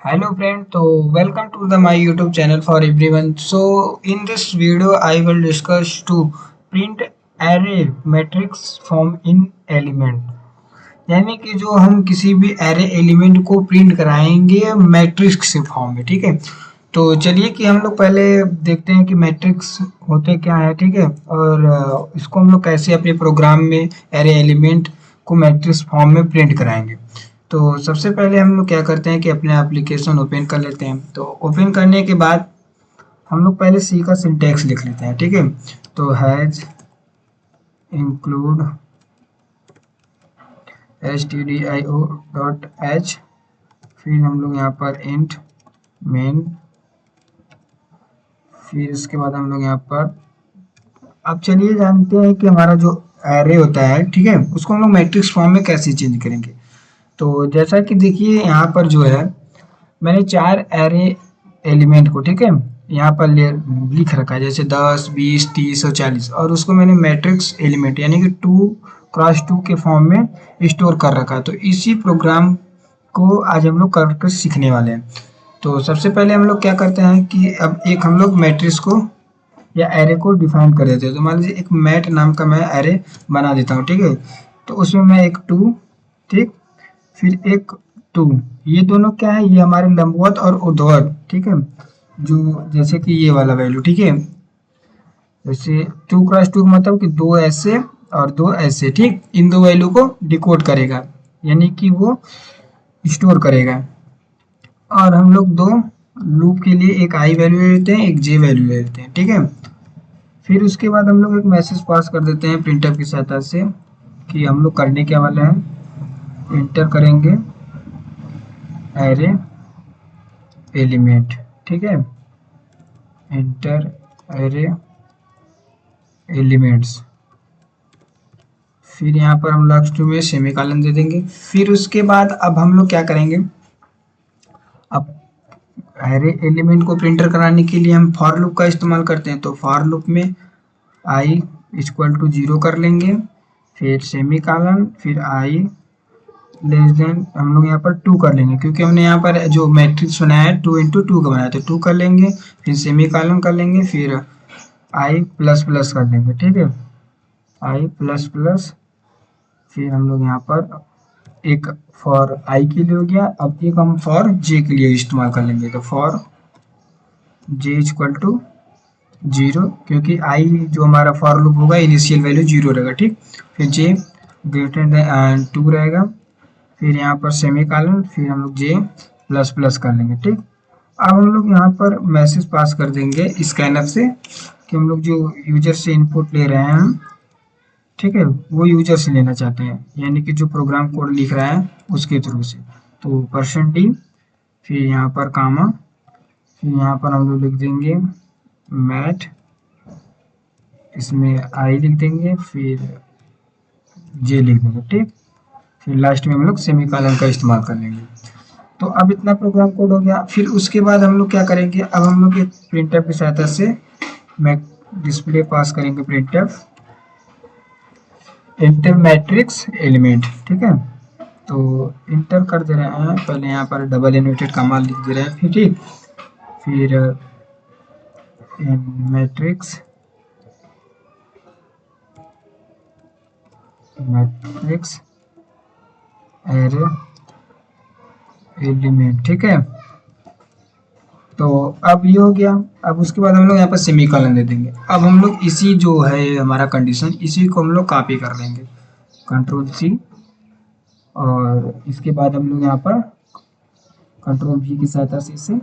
Hello friend, so welcome to the my YouTube channel for everyone. So in this video I will discuss to print array matrix form in element, यानी कि जो हम किसी भी array element को print कराएंगे matrix से form में। ठीक है, तो चलिए कि हम लोग पहले देखते हैं कि मैट्रिक्स होते क्या है। ठीक है, और इसको हम लोग कैसे अपने प्रोग्राम में एरे एलिमेंट को मैट्रिक्स फॉर्म में प्रिंट कराएंगे। तो सबसे पहले हम लोग क्या करते हैं कि अपने एप्लीकेशन ओपन कर लेते हैं। तो ओपन करने के बाद हम लोग पहले सी का सिंटैक्स लिख लेते हैं। ठीक है, तो हैज इंक्लूड stdio.h, फिर हम लोग यहाँ पर इंट मेन, फिर इसके बाद हम लोग यहाँ पर अब चलिए जानते हैं कि हमारा जो एरे होता है, ठीक है, उसको हम लोग मैट्रिक्स फॉर्म में कैसे चेंज करेंगे। तो जैसा कि देखिए यहाँ पर जो है मैंने 4 एरे एलिमेंट को, ठीक है, यहाँ पर लिख रखा है, जैसे 10, 20, 30 और 40, और उसको मैंने मैट्रिक्स एलिमेंट यानी कि 2x2 के फॉर्म में स्टोर कर रखा है। तो इसी प्रोग्राम को आज हम लोग कर सीखने वाले हैं। तो सबसे पहले हम लोग क्या करते हैं कि अब एक हम लोग मैट्रिक्स को या एरे को डिफाइन कर देते हैं। तो मान लीजिए एक मैट नाम का मैं एरे बना देता हूँ। ठीक है, तो उसमें मैं एक 2, ठीक, फिर एक 2, ये दोनों क्या है, ये हमारे लंबवत और ऊर्ध्वाधर। ठीक है, जो जैसे कि ये वाला वैल्यू, ठीक है, जैसे 2x2 का मतलब कि 2 ऐसे और 2 ऐसे, ठीक, इन दो वैल्यू को डिकोड करेगा, यानी कि वो स्टोर करेगा। और हम लोग दो लूप के लिए एक आई वैल्यू ले लेते हैं, एक जे वैल्यू ले लेते हैं। ठीक है, फिर उसके बाद हम लोग एक मैसेज पास कर देते हैं प्रिंटफ की सहायता से कि हम लोग करने क्या वाले हैं, एंटर करेंगे एरे एलिमेंट। ठीक है, एंटर एरे एलिमेंट्स, फिर यहाँ पर हम लास्ट में सेमीकोलन दे देंगे। फिर उसके बाद अब हम लोग क्या करेंगे, अब एरे एलिमेंट को प्रिंटर कराने के लिए हम फॉर लूप का इस्तेमाल करते हैं। तो फॉर लूप में आई इक्वल टू 0 कर लेंगे, फिर सेमीकोलन, फिर आई लेस देन हम लोग यहाँ पर 2 कर लेंगे, क्योंकि हमने यहाँ पर जो मैट्रिक्स बनाया है 2 इंटू 2 का बनाया, तो 2 कर लेंगे, फिर सेमीकोलन कर लेंगे, फिर आई प्लस प्लस कर लेंगे। ठीक है, आई प्लस प्लस, फिर हम लोग यहाँ पर एक फॉर आई के लिए हो गया, अब एक हम फॉर जे के लिए इस्तेमाल कर लेंगे। तो फॉर जे इक्वल टू 0, क्योंकि आई जो हमारा फॉर लूप होगा इनिशियल वैल्यू 0 रहेगा। ठीक, फिर जे ग्रेटर देन 2 रहेगा, फिर यहाँ पर सेमीकोलन, फिर हम लोग जे प्लस प्लस कर लेंगे। ठीक, अब हम लोग यहाँ पर मैसेज पास कर देंगे स्कैनर से कि हम लोग जो यूजर से इनपुट ले रहे हैं, ठीक है, वो यूजर से लेना चाहते हैं, यानी कि जो प्रोग्राम कोड लिख रहा है उसके थ्रू से। तो %d, फिर यहाँ पर कामा, फिर यहाँ पर हम लोग लिख देंगे मैट, इसमें आई लिख देंगे, फिर जे लिख देंगे। ठीक, फिर लास्ट में हम लोग सेमीकोलन का इस्तेमाल कर लेंगे। तो अब इतना प्रोग्राम कोड हो गया। फिर उसके बाद हम लोग क्या करेंगे, अब हम लोग एक प्रिंटफ की सहायता से मैं डिस्प्ले पास करेंगे प्रिंटफ इंटर मैट्रिक्स एलिमेंट। ठीक है, तो इंटर कर दे रहे हैं, पहले यहाँ पर डबल इन्वर्टेड कॉमा लिख दे रहे हैं, फिर ठीक, फिर मैट्रिक्स मैट्रिक्स एरे एलिमेंट। ठीक है, तो अब ये हो गया। अब उसके बाद हम लोग यहाँ पर सेमीकोलन दे देंगे। अब हम लोग इसी जो है हमारा कंडीशन, इसी को हम लोग कॉपी कर लेंगे, कंट्रोल सी, और इसके बाद हम लोग यहाँ पर कंट्रोल वी की सहायता से इसे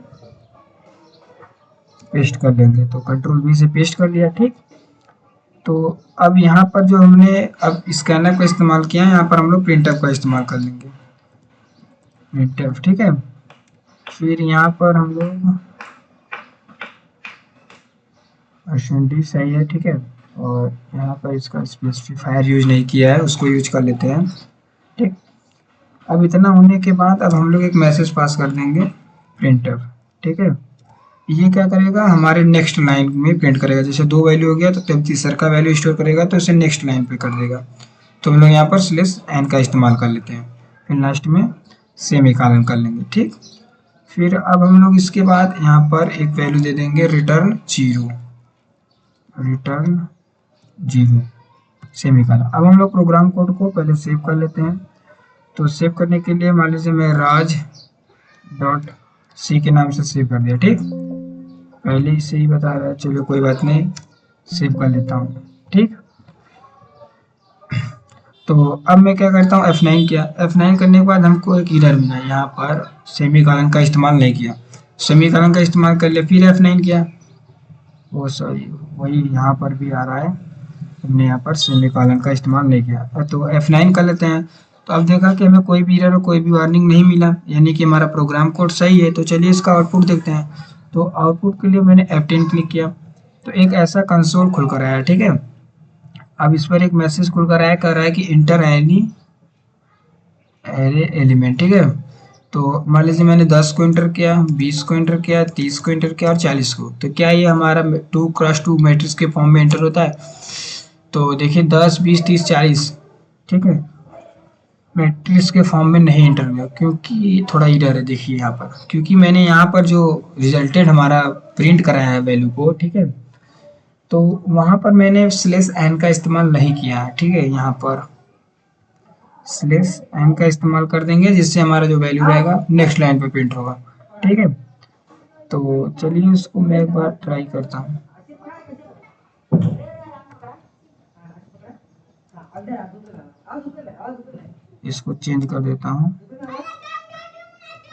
पेस्ट कर लेंगे। तो कंट्रोल वी से पेस्ट कर लिया। ठीक, तो अब यहाँ पर जो हमने अब स्कैनर का इस्तेमाल किया है, यहाँ पर हम लोग प्रिंटफ का इस्तेमाल कर लेंगे, प्रिंटफ। ठीक है, फिर यहाँ पर हम लोग %d सही है। ठीक है, और यहाँ पर इसका स्पेसिफायर यूज नहीं किया है, उसको यूज कर लेते हैं। ठीक, अब इतना होने के बाद अब हम लोग एक मैसेज पास कर देंगे प्रिंटफ। ठीक है, ये क्या करेगा, हमारे नेक्स्ट लाइन में प्रिंट करेगा। जैसे 2 वैल्यू हो गया तो तब तीसरा का वैल्यू स्टोर करेगा, तो इसे नेक्स्ट लाइन पे कर देगा। तो हम लोग यहाँ पर /n का इस्तेमाल कर लेते हैं, फिर लास्ट में सेमीकोलन कर लेंगे। ठीक, फिर अब हम लोग इसके बाद यहाँ पर एक वैल्यू दे देंगे return zero, return zero semicolon. अब हम लोग प्रोग्राम कोड को पहले सेव कर लेते हैं। तो सेव करने के लिए मान लीजिए मैं राज डॉट सी के नाम से सेव कर दिया, ठीक, पहले से ही बता रहा है, चलो कोई बात नहीं, सेव कर लेता हूँ, ठीक। तो अब मैं क्या करता हूँ, F9 किया। F9 करने के बाद हमको एक एरर मिला, यहाँ पर सेमीकोलन का इस्तेमाल नहीं किया, सेमीकोलन का इस्तेमाल कर लिया, फिर F9 किया, वो सॉरी वही यहाँ पर भी आ रहा है, हमने यहाँ पर सेमीकोलन का इस्तेमाल नहीं किया। तो F9 कर लेते हैं। तो अब देखा कि हमें कोई भी एरर और कोई भी वार्निंग नहीं मिला, यानी कि हमारा प्रोग्राम कोड सही है। तो चलिए इसका आउटपुट देखते हैं। तो आउटपुट के लिए मैंने F10 क्लिक किया, तो एक ऐसा कंसोल खुल कर आया, ठीक है। अब इस पर एक मैसेज खुल कर आया, कह रहा है कि इंटर एनी एरे एलिमेंट, ठीक है। तो मान लीजिए मैंने 10 को इंटर किया, 20 को इंटर किया, 30 को इंटर किया और 40 को। तो क्या ये हमारा 2x2 मैट्रिक्स के फॉर्म में इंटर होता है? तो देखिए 10, 20, 30, 40, ठीक है, मैट्रिक्स के फॉर्म में नहीं इंटर हुआ, क्योंकि थोड़ा एरर है। देखिए यहाँ पर, क्योंकि मैंने यहाँ पर जो रिजल्टेड हमारा प्रिंट कराया है वैल्यू को, ठीक है, तो वहाँ पर मैंने /n का इस्तेमाल नहीं किया है, ठीक है। यहाँ पर /n का इस्तेमाल कर देंगे, जिससे हमारा जो वैल्यू रहेगा नेक्स्ट लाइन पे प्रिंट होगा, ठीक है। तो चलिए इसको मैं एक बार ट्राई करता हूँ। इसको चेंज कर देता हूँ,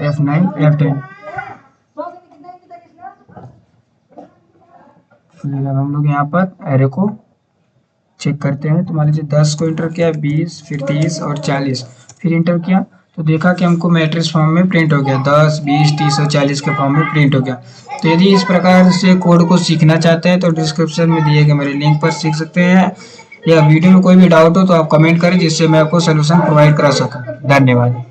F9 F10। फिर अब हम लोग यहाँ पर एरे को चेक करते हैं। तो मान लीजिए 10 को इंटर किया, 20, फिर 30 और 40, फिर इंटर किया, तो देखा कि हमको मैट्रिक्स फॉर्म में प्रिंट हो गया, 10, 20, 30 और 40 के फॉर्म में प्रिंट हो गया। तो यदि इस प्रकार से कोड को सीखना चाहते हैं तो डिस्क्रिप्शन में दिए गए मेरे लिंक पर सीख सकते हैं, या वीडियो में कोई भी डाउट हो तो आप कमेंट करें, जिससे मैं आपको सोल्यूशन प्रोवाइड करा सकूं। धन्यवाद।